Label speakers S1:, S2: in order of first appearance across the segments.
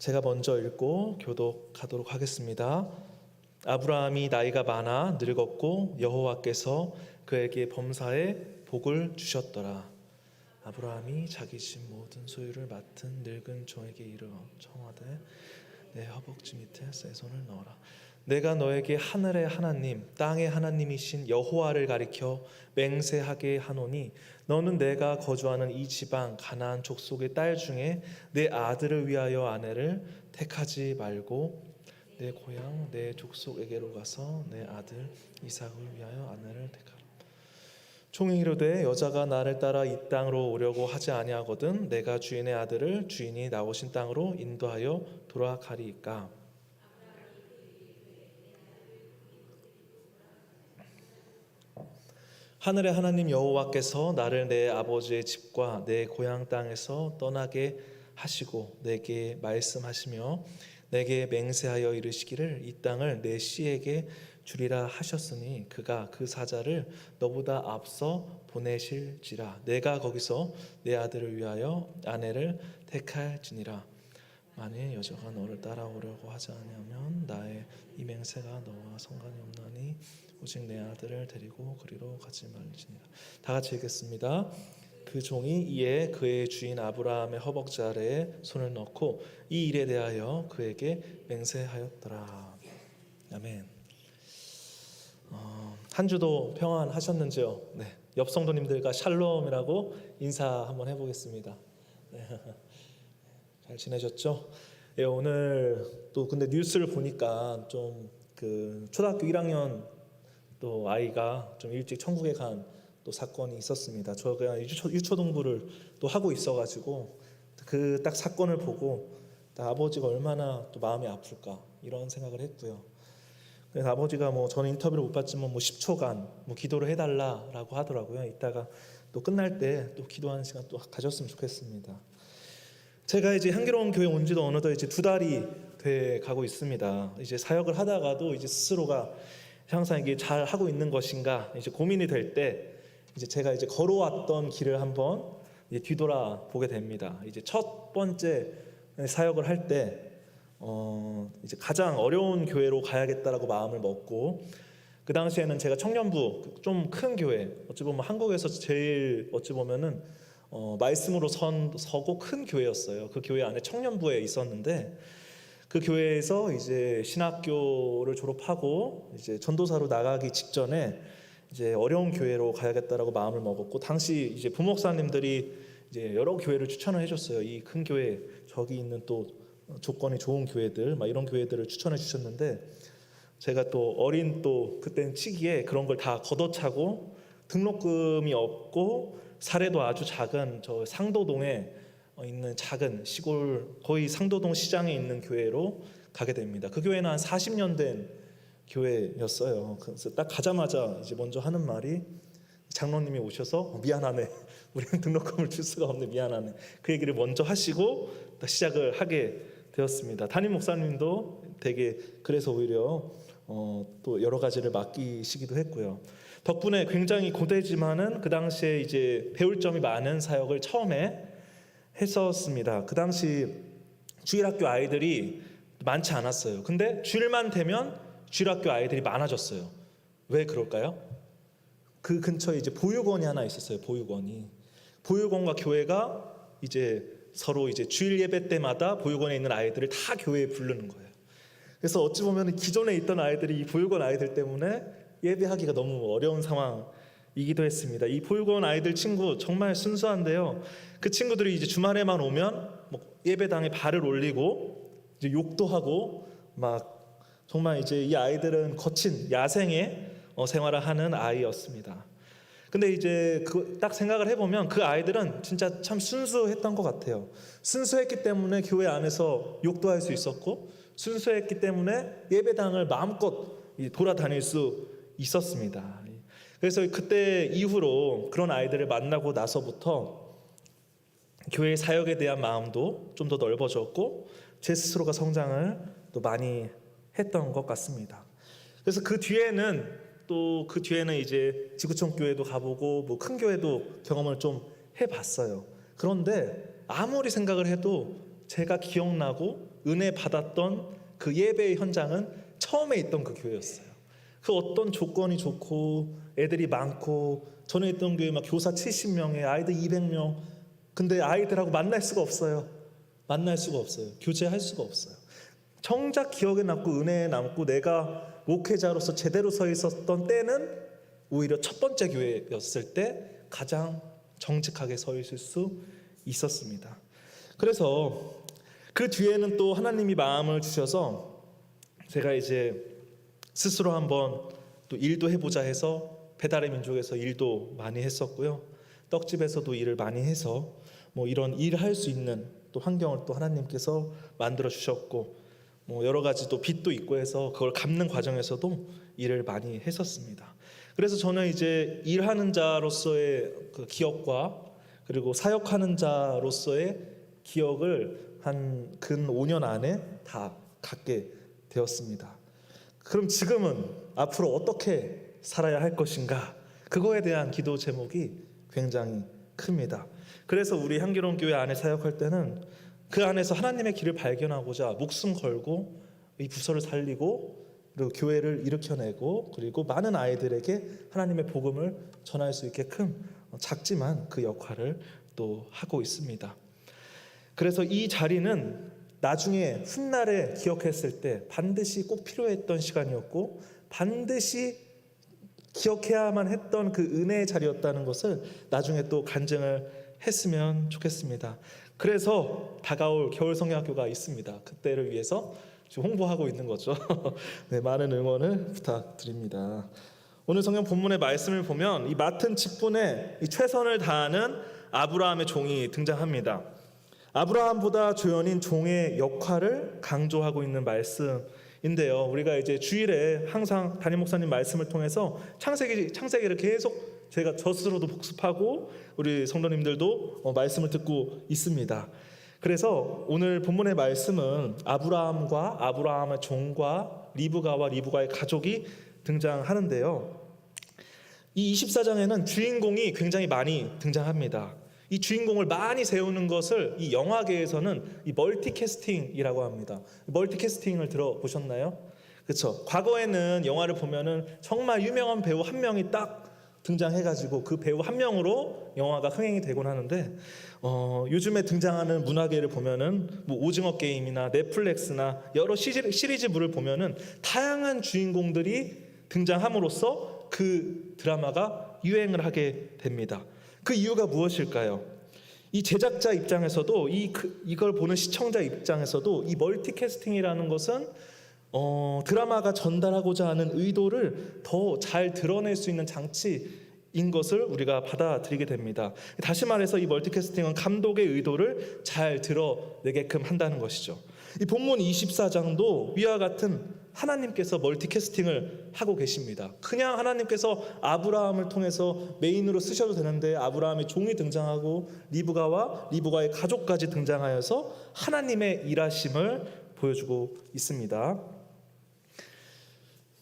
S1: 제가 먼저 읽고 교독하도록 하겠습니다. 아브라함이 나이가 많아 늙었고 여호와께서 그에게 범사에 복을 주셨더라. 아브라함이 자기 집 모든 소유를 맡은 늙은 종에게 이르러 청하되 내 허벅지 밑에 새 손을 넣어라. 내가 너에게 하늘의 하나님 땅의 하나님이신 여호와를 가리켜 맹세하게 하노니 너는 내가 거주하는 이 지방 가나안 족속의 딸 중에 내 아들을 위하여 아내를 택하지 말고 내 고향 내 족속에게로 가서 내 아들 이삭을 위하여 아내를 택하라. 종이 이르되 여자가 나를 따라 이 땅으로 오려고 하지 아니하거든 내가 주인의 아들을 주인이 나오신 땅으로 인도하여 돌아가리이까. 하늘의 하나님 여호와께서 나를 내 아버지의 집과 내 고향 땅에서 떠나게 하시고 내게 말씀하시며 내게 맹세하여 이르시기를 이 땅을 내 씨에게 주리라 하셨으니 그가 그 사자를 너보다 앞서 보내실지라. 내가 거기서 내 아들을 위하여 아내를 택할지니라. 만일 여자가 너를 따라오려고 하지 아니하면 나의 이 맹세가 너와 상관이 없나니 오직 내 아들을 데리고 그리로 가지 말지니라. 다 같이 읽겠습니다. 그 종이 이에 그의 주인 아브라함의 허벅지 아래에 손을 넣고 이 일에 대하여 그에게 맹세하였더라. 아멘. 한 주도 평안하셨는지요? 네. 옆 성도님들과 샬롬이라고 인사 한번 해보겠습니다. 네. 잘 지내셨죠? 예, 오늘 또 근데 뉴스를 보니까 좀 그 초등학교 1학년 또 아이가 좀 일찍 천국에 간 또 사건이 있었습니다. 저 그냥 유초동부를 또 하고 있어가지고 그 딱 사건을 보고 아버지가 얼마나 또 마음이 아플까 이런 생각을 했고요. 그래서 아버지가 저는 인터뷰를 못 봤지만 10초간 기도를 해달라라고 하더라고요. 이따가 또 끝날 때 또 기도하는 시간 또 가졌으면 좋겠습니다. 제가 이제 향기로운 교회 온 지도 어느덧 이제 2달이 돼 가고 있습니다. 이제 사역을 하다가도 이제 스스로가 항상 이게 잘 하고 있는 것인가 이제 고민이 될 때 이제 제가 이제 걸어왔던 길을 한번 이제 뒤돌아 보게 됩니다. 이제 첫 번째 사역을 할 때 이제 가장 어려운 교회로 가야겠다라고 마음을 먹고 그 당시에는 제가 청년부 좀 큰 교회 어찌 보면 한국에서 제일 어찌 보면은 말씀으로 서고 큰 교회였어요. 그 교회 안에 청년부에 있었는데 그 교회에서 이제 신학교를 졸업하고 이제 전도사로 나가기 직전에 이제 어려운 교회로 가야겠다라고 마음을 먹었고 당시 이제 부목사님들이 이제 여러 교회를 추천을 해줬어요. 이 큰 교회 저기 있는 또 조건이 좋은 교회들 막 이런 교회들을 추천해 주셨는데 제가 또 어린 또 그때는 시기에 그런 걸 다 걷어차고 등록금이 없고 사례도 아주 작은 저 상도동에 있는 작은 시골 거의 상도동 시장에 있는 교회로 가게 됩니다. 그 교회는 한 40년 된 교회였어요. 그래서 딱 가자마자 이제 먼저 하는 말이 장로님이 오셔서 미안하네. 우리는 등록금을 줄 수가 없네. 미안하네. 그 얘기를 먼저 하시고 시작을 하게 되었습니다. 담임 목사님도 되게 그래서 오히려 또 여러 가지를 맡기시기도 했고요. 덕분에 굉장히 고되지만은 그 당시에 이제 배울 점이 많은 사역을 처음에 했었습니다. 그 당시 주일학교 아이들이 많지 않았어요. 근데 주일만 되면 주일학교 아이들이 많아졌어요. 왜 그럴까요? 그 근처에 이제 보육원이 하나 있었어요. 보육원과 교회가 이제 서로 이제 주일 예배 때마다 보육원에 있는 아이들을 다 교회에 부르는 거예요. 그래서 어찌 보면 기존에 있던 아이들이 이 보육원 아이들 때문에 예배하기가 너무 어려운 상황이기도 했습니다. 이 보육원 아이들 친구 정말 순수한데요. 그 친구들이 이제 주말에만 오면 예배당에 발을 올리고 이제 욕도 하고 막 정말 이제 이 아이들은 거친 야생의 생활을 하는 아이였습니다. 근데 이제 딱 생각을 해보면 그 아이들은 진짜 참 순수했던 것 같아요. 순수했기 때문에 교회 안에서 욕도 할 수 있었고 순수했기 때문에 예배당을 마음껏 돌아다닐 수 있었습니다. 그래서 그때 이후로 그런 아이들을 만나고 나서부터 교회 사역에 대한 마음도 좀 더 넓어졌고 제 스스로가 성장을 또 많이 했던 것 같습니다. 그래서 그 뒤에는 이제 지구촌 교회도 가보고 큰 교회도 경험을 좀 해봤어요. 그런데 아무리 생각을 해도 제가 기억나고 은혜 받았던 그 예배의 현장은 처음에 있던 그 교회였어요. 그 어떤 조건이 좋고 애들이 많고, 전에 있던 교회 막 교사 70명에 아이들 200명, 근데 아이들하고 만날 수가 없어요. 만날 수가 없어요. 교제할 수가 없어요. 정작 기억에 남고 은혜에 남고 내가 목회자로서 제대로 서 있었던 때는 오히려 첫 번째 교회였을 때 가장 정직하게 서 있을 수 있었습니다. 그래서 그 뒤에는 또 하나님이 마음을 주셔서 제가 이제 스스로 한번 또 일도 해보자 해서 배달의 민족에서 일도 많이 했었고요. 떡집에서도 일을 많이 해서 뭐 이런 일을 할 수 있는 또 환경을 또 하나님께서 만들어 주셨고, 뭐 여러 가지 또 빚도 있고 해서 그걸 갚는 과정에서도 일을 많이 했었습니다. 그래서 저는 이제 일하는 자로서의 그 기억과 그리고 사역하는 자로서의 기억을 한 근 5년 안에 다 갖게 되었습니다. 그럼 지금은 앞으로 어떻게 살아야 할 것인가? 그거에 대한 기도 제목이 굉장히 큽니다. 그래서 우리 향기로운 교회 안에 사역할 때는 그 안에서 하나님의 길을 발견하고자 목숨 걸고 이 부서를 살리고 그리고 교회를 일으켜내고 그리고 많은 아이들에게 하나님의 복음을 전할 수 있게끔 작지만 그 역할을 또 하고 있습니다. 그래서 이 자리는 나중에 훗날에 기억했을 때 반드시 꼭 필요했던 시간이었고 반드시 기억해야만 했던 그 은혜의 자리였다는 것을 나중에 또 간증을 했으면 좋겠습니다. 그래서 다가올 겨울 성경학교가 있습니다. 그때를 위해서 지금 홍보하고 있는 거죠. 네, 많은 응원을 부탁드립니다. 오늘 성경 본문의 말씀을 보면 이 맡은 직분에 이 최선을 다하는 아브라함의 종이 등장합니다. 아브라함보다 조연인 종의 역할을 강조하고 있는 말씀인데요. 우리가 이제 주일에 항상 담임 목사님 말씀을 통해서 창세기를 계속 제가 저 스스로도 복습하고 우리 성도님들도 말씀을 듣고 있습니다. 그래서 오늘 본문의 말씀은 아브라함과 아브라함의 종과 리브가와 리브가의 가족이 등장하는데요. 이 24장에는 주인공이 굉장히 많이 등장합니다. 이 주인공을 많이 세우는 것을 이 영화계에서는 이 멀티캐스팅이라고 합니다. 멀티캐스팅을 들어보셨나요? 그렇죠. 과거에는 영화를 보면은 정말 유명한 배우 한 명이 딱 등장해가지고 그 배우 한 명으로 영화가 흥행이 되곤 하는데 요즘에 등장하는 문화계를 보면은 뭐 오징어 게임이나 넷플릭스나 여러 시리즈물을 보면은 다양한 주인공들이 등장함으로써 그 드라마가 유행을 하게 됩니다. 그 이유가 무엇일까요? 이 제작자 입장에서도 이걸 보는 시청자 입장에서도 이 멀티캐스팅이라는 것은 드라마가 전달하고자 하는 의도를 더 잘 드러낼 수 있는 장치인 것을 우리가 받아들이게 됩니다. 다시 말해서 이 멀티캐스팅은 감독의 의도를 잘 드러내게끔 한다는 것이죠. 이 본문 24장도 위와 같은 하나님께서 멀티캐스팅을 하고 계십니다. 그냥 하나님께서 아브라함을 통해서 메인으로 쓰셔도 되는데 아브라함의 종이 등장하고 리브가와 리브가의 가족까지 등장하여서 하나님의 일하심을 보여주고 있습니다.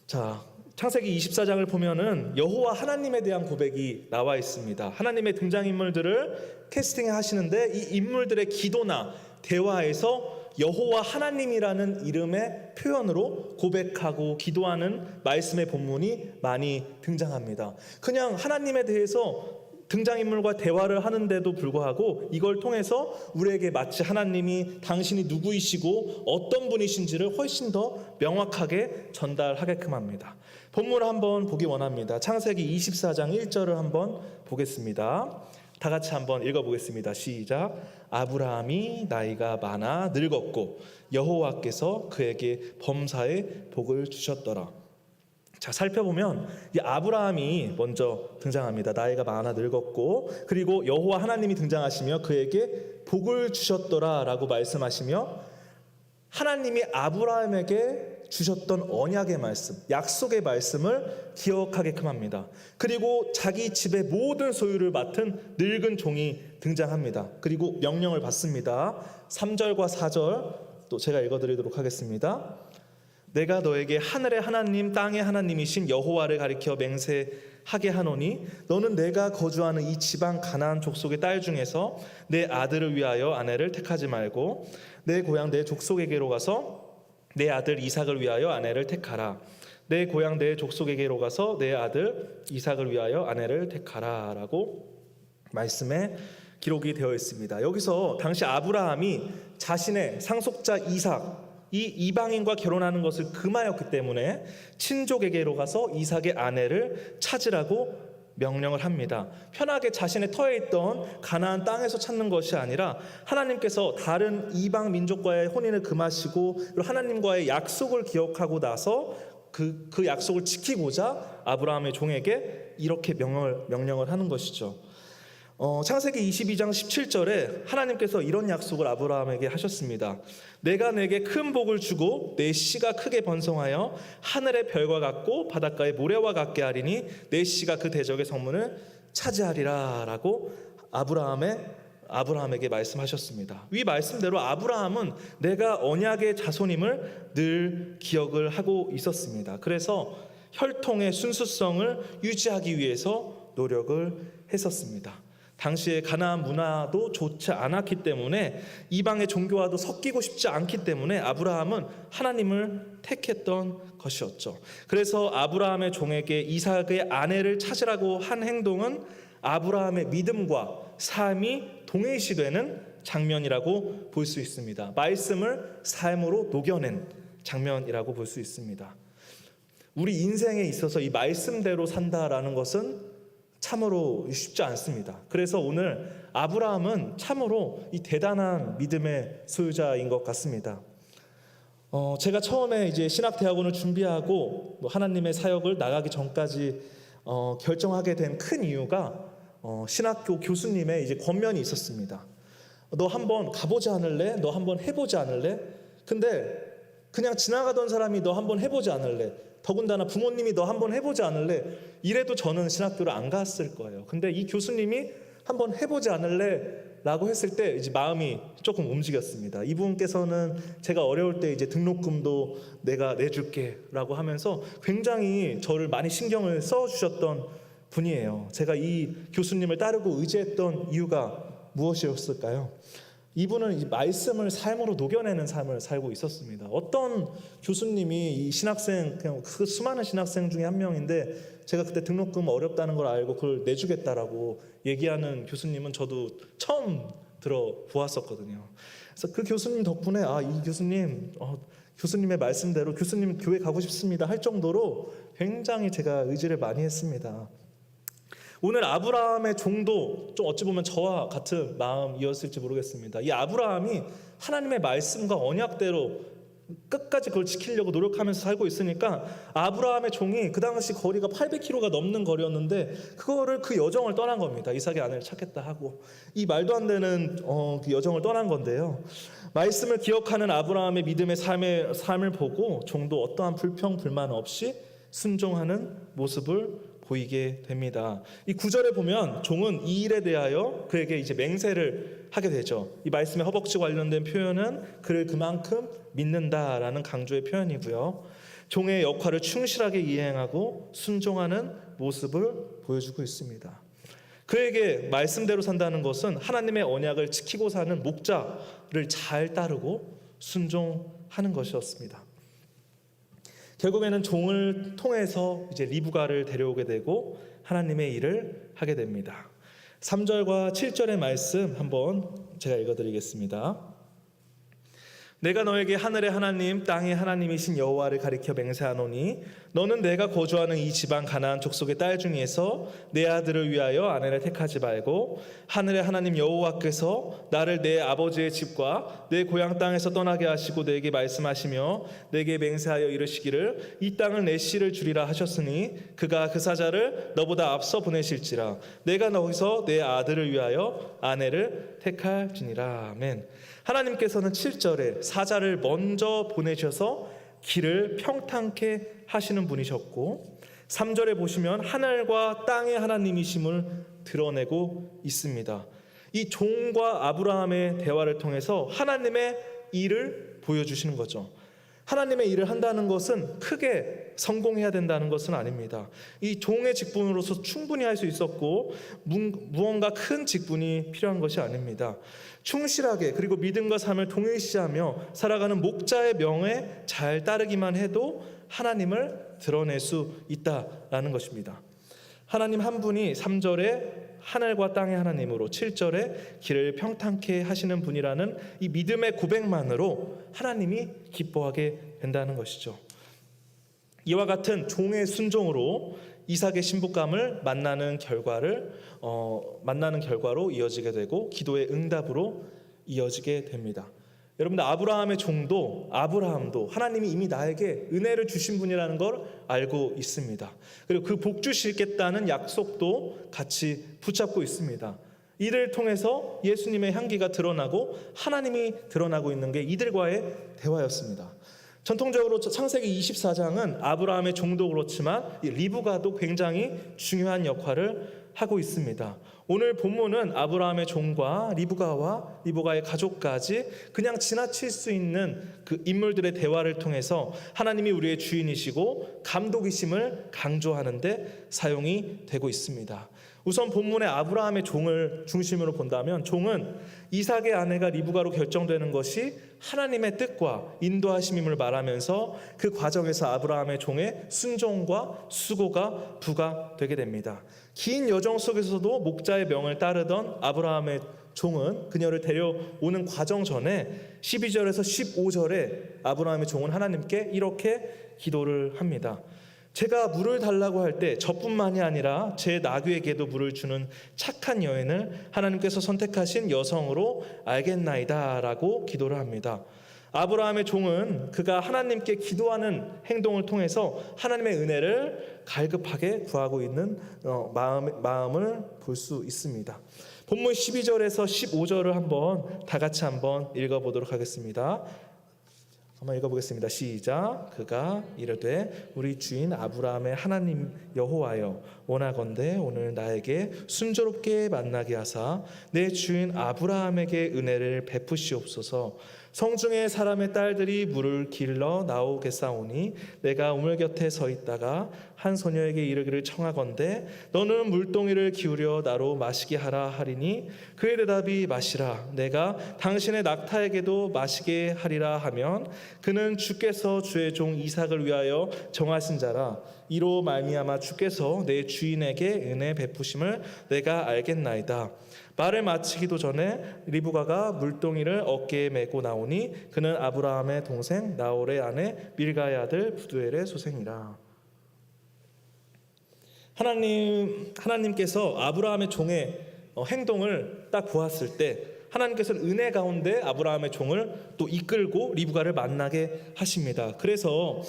S1: 자, 창세기 24장을 보면은 여호와 하나님에 대한 고백이 나와 있습니다. 하나님의 등장인물들을 캐스팅하시는데 이 인물들의 기도나 대화에서 여호와 하나님이라는 이름의 표현으로 고백하고 기도하는 말씀의 본문이 많이 등장합니다. 그냥 하나님에 대해서 등장인물과 대화를 하는데도 불구하고 이걸 통해서 우리에게 마치 하나님이 당신이 누구이시고 어떤 분이신지를 훨씬 더 명확하게 전달하게끔 합니다. 본문을 한번 보기 원합니다. 창세기 24장 1절을 한번 보겠습니다. 다 같이 한번 읽어보겠습니다. 시작. 아브라함이 나이가 많아 늙었고 여호와께서 그에게 범사의 복을 주셨더라. 자, 살펴보면 이 아브라함이 먼저 등장합니다. 나이가 많아 늙었고 그리고 여호와 하나님이 등장하시며 그에게 복을 주셨더라 라고 말씀하시며 하나님이 아브라함에게 주셨던 언약의 말씀, 약속의 말씀을 기억하게끔 합니다. 그리고 자기 집의 모든 소유를 맡은 늙은 종이 등장합니다. 그리고 명령을 받습니다. 3절과 4절 또 제가 읽어드리도록 하겠습니다. 내가 너에게 하늘의 하나님 땅의 하나님이신 여호와를 가리켜 맹세하노니 하게 하노니 너는 내가 거주하는 이 지방 가나안 족속의 딸 중에서 내 아들을 위하여 아내를 택하지 말고 내 고향 내 족속에게로 가서 내 아들 이삭을 위하여 아내를 택하라. 내 고향 내 족속에게로 가서 내 아들 이삭을 위하여 아내를 택하라 라고 말씀에 기록이 되어 있습니다. 여기서 당시 아브라함이 자신의 상속자 이삭, 이 이방인과 결혼하는 것을 금하였기 때문에 친족에게로 가서 이삭의 아내를 찾으라고 명령을 합니다. 편하게 자신의 터에 있던 가나안 땅에서 찾는 것이 아니라 하나님께서 다른 이방 민족과의 혼인을 금하시고 하나님과의 약속을 기억하고 나서 그 약속을 지키고자 아브라함의 종에게 이렇게 명령을 하는 것이죠. 창세기 22장 17절에 하나님께서 이런 약속을 아브라함에게 하셨습니다. 내가 내게 큰 복을 주고 내 씨가 크게 번성하여 하늘의 별과 같고 바닷가의 모래와 같게 하리니 내 씨가 그 대적의 성문을 차지하리라 라고 아브라함에게 말씀하셨습니다. 이 말씀대로 아브라함은 내가 언약의 자손임을 늘 기억을 하고 있었습니다. 그래서 혈통의 순수성을 유지하기 위해서 노력을 했었습니다. 당시에 가나안 문화도 좋지 않았기 때문에 이방의 종교와도 섞이고 싶지 않기 때문에 아브라함은 하나님을 택했던 것이었죠. 그래서 아브라함의 종에게 이삭의 아내를 찾으라고 한 행동은 아브라함의 믿음과 삶이 동일시되는 장면이라고 볼 수 있습니다. 말씀을 삶으로 녹여낸 장면이라고 볼 수 있습니다. 우리 인생에 있어서 이 말씀대로 산다라는 것은 참으로 쉽지 않습니다. 그래서 오늘 아브라함은 참으로 이 대단한 믿음의 소유자인 것 같습니다. 제가 처음에 이제 신학대학원을 준비하고 하나님의 사역을 나가기 전까지 결정하게 된 큰 이유가 신학교 교수님의 이제 권면이 있었습니다. 너 한번 가보지 않을래? 너 한번 해보지 않을래? 근데 그냥 지나가던 사람이 너 한번 해보지 않을래? 더군다나 부모님이 너 한번 해보지 않을래? 이래도 저는 신학교를 안 갔을 거예요. 근데 이 교수님이 한번 해보지 않을래? 라고 했을 때 이제 마음이 조금 움직였습니다. 이분께서는 제가 어려울 때 이제 등록금도 내가 내줄게 라고 하면서 굉장히 저를 많이 신경을 써주셨던 분이에요. 제가 이 교수님을 따르고 의지했던 이유가 무엇이었을까요? 이분은 이 말씀을 삶으로 녹여내는 삶을 살고 있었습니다. 어떤 교수님이 이 신학생, 그냥 그 수많은 신학생 중에 한 명인데 제가 그때 등록금 어렵다는 걸 알고 그걸 내주겠다라고 얘기하는 교수님은 저도 처음 들어보았었거든요. 그래서 그 교수님 덕분에 이 교수님 교수님의 말씀대로 교수님 교회 가고 싶습니다 할 정도로 굉장히 제가 의지를 많이 했습니다. 오늘 아브라함의 종도 좀 어찌 보면 저와 같은 마음이었을지 모르겠습니다. 이 아브라함이 하나님의 말씀과 언약대로 끝까지 그걸 지키려고 노력하면서 살고 있으니까 아브라함의 종이 그 당시 거리가 800km가 넘는 거리였는데 그거를 그 여정을 떠난 겁니다. 이삭의 아내를 찾겠다 하고 이 말도 안 되는 그 여정을 떠난 건데요. 말씀을 기억하는 아브라함의 믿음의 삶을 보고 종도 어떠한 불평 불만 없이 순종하는 모습을 보이게 됩니다. 이 9절에 보면 종은 이 일에 대하여 그에게 이제 맹세를 하게 되죠. 이 말씀의 허벅지 관련된 표현은 그를 그만큼 믿는다라는 강조의 표현이고요. 종의 역할을 충실하게 이행하고 순종하는 모습을 보여주고 있습니다. 그에게 말씀대로 산다는 것은 하나님의 언약을 지키고 사는 목자를 잘 따르고 순종하는 것이었습니다. 결국에는 종을 통해서 이제 리브가를 데려오게 되고 하나님의 일을 하게 됩니다. 3절과 7절의 말씀 한번 제가 읽어드리겠습니다. 내가 너에게 하늘의 하나님 땅의 하나님이신 여호와를 가리켜 맹세하노니 너는 내가 거주하는 이 지방 가나안 족속의 딸 중에서 내 아들을 위하여 아내를 택하지 말고 하늘의 하나님 여호와께서 나를 내 아버지의 집과 내 고향 땅에서 떠나게 하시고 내게 말씀하시며 내게 맹세하여 이르시기를 이 땅을 내 씨를 주리라 하셨으니 그가 그 사자를 너보다 앞서 보내실지라 내가 너희서 내 아들을 위하여 아내를 택할지니라. 아멘. 하나님께서는 7절에 사자를 먼저 보내셔서 길을 평탄케 하시는 분이셨고 3절에 보시면 하늘과 땅의 하나님이심을 드러내고 있습니다. 이 종과 아브라함의 대화를 통해서 하나님의 일을 보여주시는 거죠. 하나님의 일을 한다는 것은 크게 성공해야 된다는 것은 아닙니다. 이 종의 직분으로서 충분히 할 수 있었고 무언가 큰 직분이 필요한 것이 아닙니다. 충실하게 그리고 믿음과 삶을 동일시하며 살아가는 목자의 명에 잘 따르기만 해도 하나님을 드러낼 수 있다라는 것입니다. 하나님 한 분이 3절에 하늘과 땅의 하나님으로, 7절에 길을 평탄케 하시는 분이라는 이 믿음의 고백만으로 하나님이 기뻐하게 된다는 것이죠. 이와 같은 종의 순종으로 이삭의 신부감을 만나는 결과로 이어지게 되고 기도의 응답으로 이어지게 됩니다. 여러분들, 아브라함의 종도 아브라함도 하나님이 이미 나에게 은혜를 주신 분이라는 걸 알고 있습니다. 그리고 그 복 주시겠다는 약속도 같이 붙잡고 있습니다. 이를 통해서 예수님의 향기가 드러나고 하나님이 드러나고 있는 게 이들과의 대화였습니다. 전통적으로 창세기 24장은 아브라함의 종도 그렇지만 리브가도 굉장히 중요한 역할을 하고 있습니다. 오늘 본문은 아브라함의 종과 리브가의 가족까지 그냥 지나칠 수 있는 그 인물들의 대화를 통해서 하나님이 우리의 주인이시고 감독이심을 강조하는 데 사용이 되고 있습니다. 우선 본문의 아브라함의 종을 중심으로 본다면 종은 이삭의 아내가 리브가로 결정되는 것이 하나님의 뜻과 인도하심임을 말하면서 그 과정에서 아브라함의 종의 순종과 수고가 부각되게 됩니다. 긴 여정 속에서도 목자의 명을 따르던 아브라함의 종은 그녀를 데려오는 과정 전에 12절에서 15절에 아브라함의 종은 하나님께 이렇게 기도를 합니다. 제가 물을 달라고 할 때 저뿐만이 아니라 제 나귀에게도 물을 주는 착한 여인을 하나님께서 선택하신 여성으로 알겠나이다 라고 기도를 합니다. 아브라함의 종은 그가 하나님께 기도하는 행동을 통해서 하나님의 은혜를 갈급하게 구하고 있는 마음을 볼 수 있습니다. 본문 12절에서 15절을 다 같이 한번 읽어보도록 하겠습니다. 한번 읽어보겠습니다. 시작. 그가 이르되 우리 주인 아브라함의 하나님 여호와여, 원하건대 오늘 나에게 순조롭게 만나게 하사 내 주인 아브라함에게 은혜를 베푸시옵소서. 성중에 사람의 딸들이 물을 길러 나오겠사오니 내가 우물 곁에 서 있다가 한 소녀에게 이르기를 청하건대 너는 물동이를 기울여 나로 마시게 하라 하리니 그의 대답이 마시라. 내가 당신의 낙타에게도 마시게 하리라 하면 그는 주께서 주의 종 이삭을 위하여 정하신 자라. 이로 말미암아 주께서 내 주인에게 은혜 베푸심을 내가 알겠나이다. 말을 마치기도 전에 리브가가 물동이를 어깨에 메고 나오니 그는 아브라함의 동생 나홀의 아내 밀가의 아들 부두엘의 소생이라. 하나님께서 아브라함의 종의 행동을 딱 보았을 때 하나님께서는 은혜 가운데 아브라함의 종을 또 이끌고 리브가를 만나게 하십니다. 그래서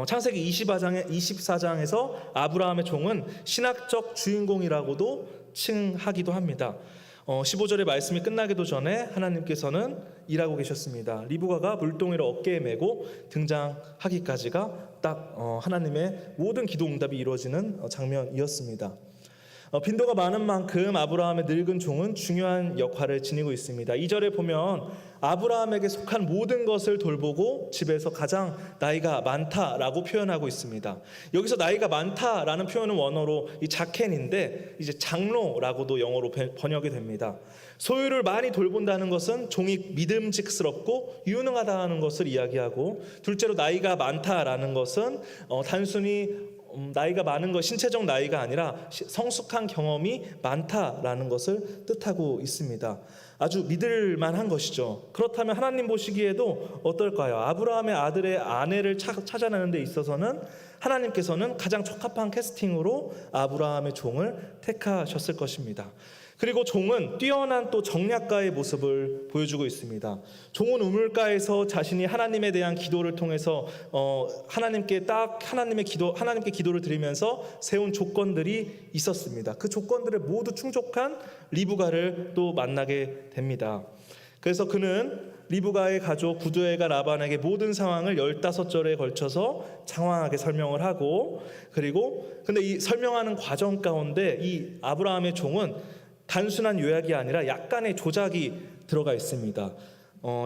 S1: 창세기 24장에서 아브라함의 종은 신학적 주인공이라고도 칭하기도 합니다. 15절의 말씀이 끝나기도 전에 하나님께서는 일하고 계셨습니다. 리브가가 물동이를 어깨에 메고 등장하기까지가 딱 하나님의 모든 기도 응답이 이루어지는 장면이었습니다. 빈도가 많은 만큼 아브라함의 늙은 종은 중요한 역할을 지니고 있습니다. 2절에 보면 아브라함에게 속한 모든 것을 돌보고 집에서 가장 나이가 많다라고 표현하고 있습니다. 여기서 나이가 많다라는 표현은 원어로 이 자켄인데 이제 장로라고도 영어로 번역이 됩니다. 소유를 많이 돌본다는 것은 종이 믿음직스럽고 유능하다는 것을 이야기하고, 둘째로 나이가 많다라는 것은 단순히 나이가 많은 것, 신체적 나이가 아니라 성숙한 경험이 많다라는 것을 뜻하고 있습니다. 아주 믿을 만한 것이죠. 그렇다면 하나님 보시기에도 어떨까요? 아브라함의 아들의 아내를 찾아내는 데 있어서는 하나님께서는 가장 적합한 캐스팅으로 아브라함의 종을 택하셨을 것입니다. 그리고 종은 뛰어난 또 정략가의 모습을 보여주고 있습니다. 종은 우물가에서 자신이 하나님에 대한 기도를 통해서 하나님께 기도를 드리면서 세운 조건들이 있었습니다. 그 조건들을 모두 충족한 리브가를 또 만나게 됩니다. 그래서 그는 리브가의 가족 부두엘과 라반에게 모든 상황을 15절에 걸쳐서 장황하게 설명을 하고, 근데 이 설명하는 과정 가운데 이 아브라함의 종은 단순한 요약이 아니라 약간의 조작이 들어가 있습니다.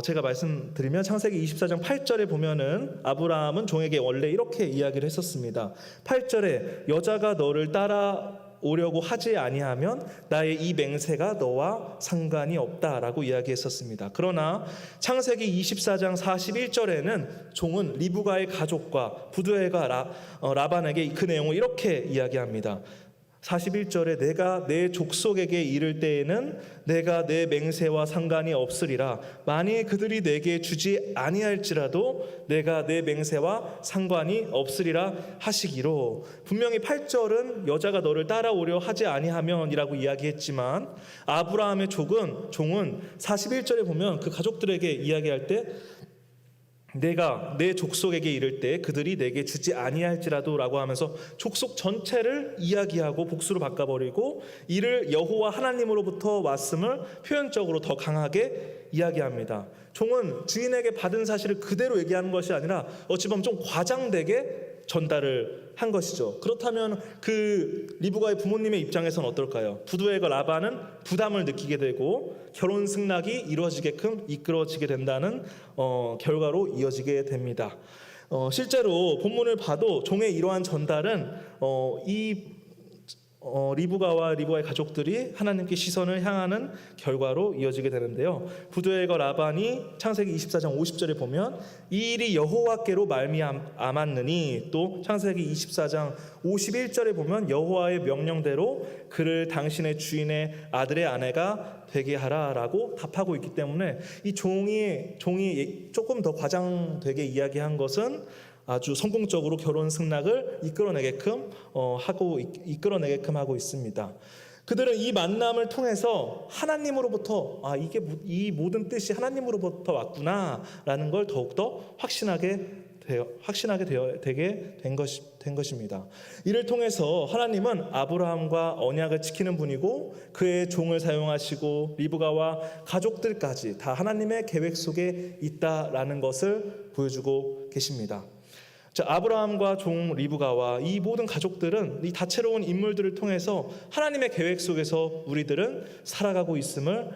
S1: 제가 말씀드리면 창세기 24장 8절에 보면은 아브라함은 종에게 원래 이렇게 이야기를 했었습니다. 8절에 여자가 너를 따라오려고 하지 아니하면 나의 이 맹세가 너와 상관이 없다라고 이야기했었습니다. 그러나 창세기 24장 41절에는 종은 리브가의 가족과 부두엘과 라반에게 그 내용을 이렇게 이야기합니다. 41절에 내가 내 족속에게 이를 때에는 내가 내 맹세와 상관이 없으리라. 만일 그들이 내게 주지 아니할지라도 내가 내 맹세와 상관이 없으리라 하시기로. 분명히 8절은 여자가 너를 따라오려 하지 아니하면이라고 이야기했지만 아브라함의 종은 41절에 보면 그 가족들에게 이야기할 때 내가 내 족속에게 이를 때 그들이 내게 주지 아니할지라도 라고 하면서 족속 전체를 이야기하고 복수로 바꿔버리고 이를 여호와 하나님으로부터 왔음을 표현적으로 더 강하게 이야기합니다. 종은 주인에게 받은 사실을 그대로 얘기하는 것이 아니라 어찌 보면 좀 과장되게 전달을 한 것이죠. 그렇다면 그 리브가의 부모님의 입장에서는 어떨까요? 부두엘과 라반은 부담을 느끼게 되고 결혼 승낙이 이끌어지게 된다는 결과로 이어지게 됩니다. 실제로 본문을 봐도 종의 이러한 전달은 리브가와 리브가의 가족들이 하나님께 시선을 향하는 결과로 이어지게 되는데요. 부두엘과 라반이 창세기 24장 50절에 보면 이 일이 여호와께로 말미암았느니, 또 창세기 24장 51절에 보면 여호와의 명령대로 그를 당신의 주인의 아들의 아내가 되게 하라라고 답하고 있기 때문에 이 종이 조금 더 과장되게 이야기한 것은 아주 성공적으로 결혼 승낙을 이끌어내게끔 하고 있습니다. 그들은 이 만남을 통해서 하나님으로부터 이 모든 뜻이 하나님으로부터 왔구나라는 걸 더욱더 확신하게 되게 된 것입니다. 이를 통해서 하나님은 아브라함과 언약을 지키는 분이고 그의 종을 사용하시고 리브가와 가족들까지 다 하나님의 계획 속에 있다라는 것을 보여주고 계십니다. 자, 아브라함과 종 리브가와 이 모든 가족들은 이 다채로운 인물들을 통해서 하나님의 계획 속에서 우리들은 살아가고 있음을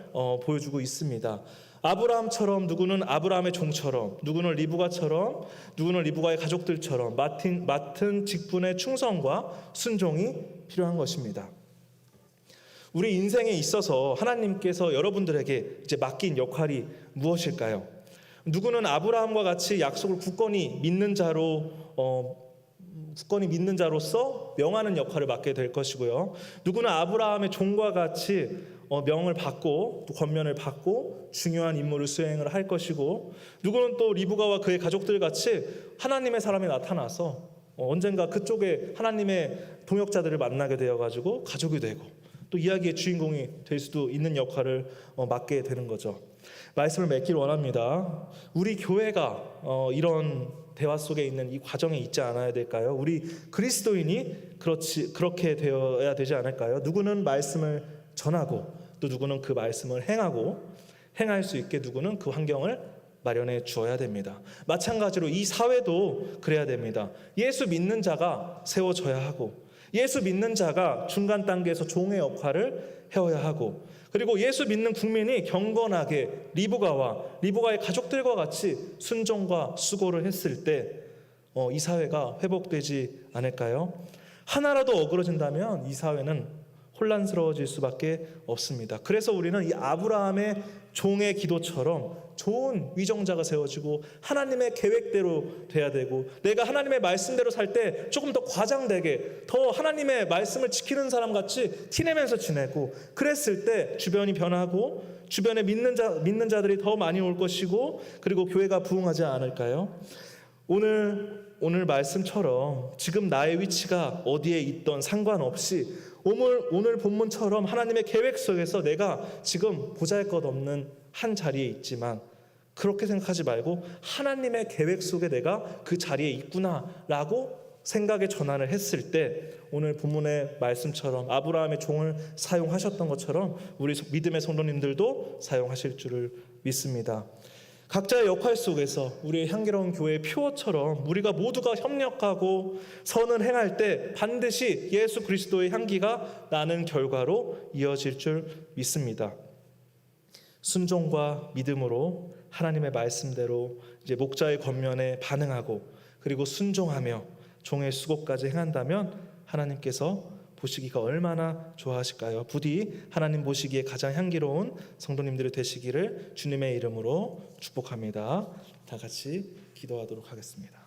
S1: 보여주고 있습니다. 아브라함처럼, 누구는 아브라함의 종처럼, 누구는 리브가처럼, 누구는 리브가의 가족들처럼 맡은 직분의 충성과 순종이 필요한 것입니다. 우리 인생에 있어서 하나님께서 여러분들에게 이제 맡긴 역할이 무엇일까요? 누구는 아브라함과 같이 약속을 굳건히 믿는 자로서 명하는 역할을 맡게 될 것이고요. 누구는 아브라함의 종과 같이 명을 받고 또 권면을 받고 중요한 임무를 수행을 할 것이고, 누구는 또 리브가와 그의 가족들 같이 하나님의 사람이 나타나서 언젠가 그쪽에 하나님의 동역자들을 만나게 되어가지고 가족이 되고 또 이야기의 주인공이 될 수도 있는 역할을 맡게 되는 거죠. 말씀을 맺길 원합니다. 우리 교회가 이런 대화 속에 있는 이 과정에 있지 않아야 될까요? 우리 그리스도인이 그렇게 되어야 되지 않을까요? 누구는 말씀을 전하고 또 누구는 그 말씀을 행할 수 있게 누구는 그 환경을 마련해 주어야 됩니다. 마찬가지로 이 사회도 그래야 됩니다. 예수 믿는 자가 세워져야 하고, 예수 믿는 자가 중간 단계에서 종의 역할을 해야 하고, 그리고 예수 믿는 국민이 경건하게 리브가의 가족들과 같이 순종과 수고를 했을 때 이 사회가 회복되지 않을까요? 하나라도 어그러진다면 이 사회는 혼란스러워질 수밖에 없습니다. 그래서 우리는 이 아브라함의 종의 기도처럼 좋은 위정자가 세워지고 하나님의 계획대로 돼야 되고, 내가 하나님의 말씀대로 살 때 조금 더 과장되게 더 하나님의 말씀을 지키는 사람 같이 티내면서 지내고, 그랬을 때 주변이 변하고 주변에 믿는 자들이 더 많이 올 것이고, 그리고 교회가 부흥하지 않을까요? 오늘 말씀처럼 지금 나의 위치가 어디에 있던 상관없이 오늘 본문처럼 하나님의 계획 속에서 내가 지금 보잘것없는 한 자리에 있지만 그렇게 생각하지 말고 하나님의 계획 속에 내가 그 자리에 있구나라고 생각의 전환을 했을 때 오늘 본문의 말씀처럼 아브라함의 종을 사용하셨던 것처럼 우리 믿음의 성도님들도 사용하실 줄을 믿습니다. 각자의 역할 속에서 우리의 향기로운 교회의 표어처럼 우리가 모두가 협력하고 선을 행할 때 반드시 예수 그리스도의 향기가 나는 결과로 이어질 줄 믿습니다. 순종과 믿음으로 하나님의 말씀대로 이제 목자의 권면에 반응하고 그리고 순종하며 종의 수고까지 행한다면 하나님께서 보시기가 얼마나 좋아하실까요? 부디 하나님 보시기에 가장 향기로운 성도님들이 되시기를 주님의 이름으로 축복합니다. 다 같이 기도하도록 하겠습니다.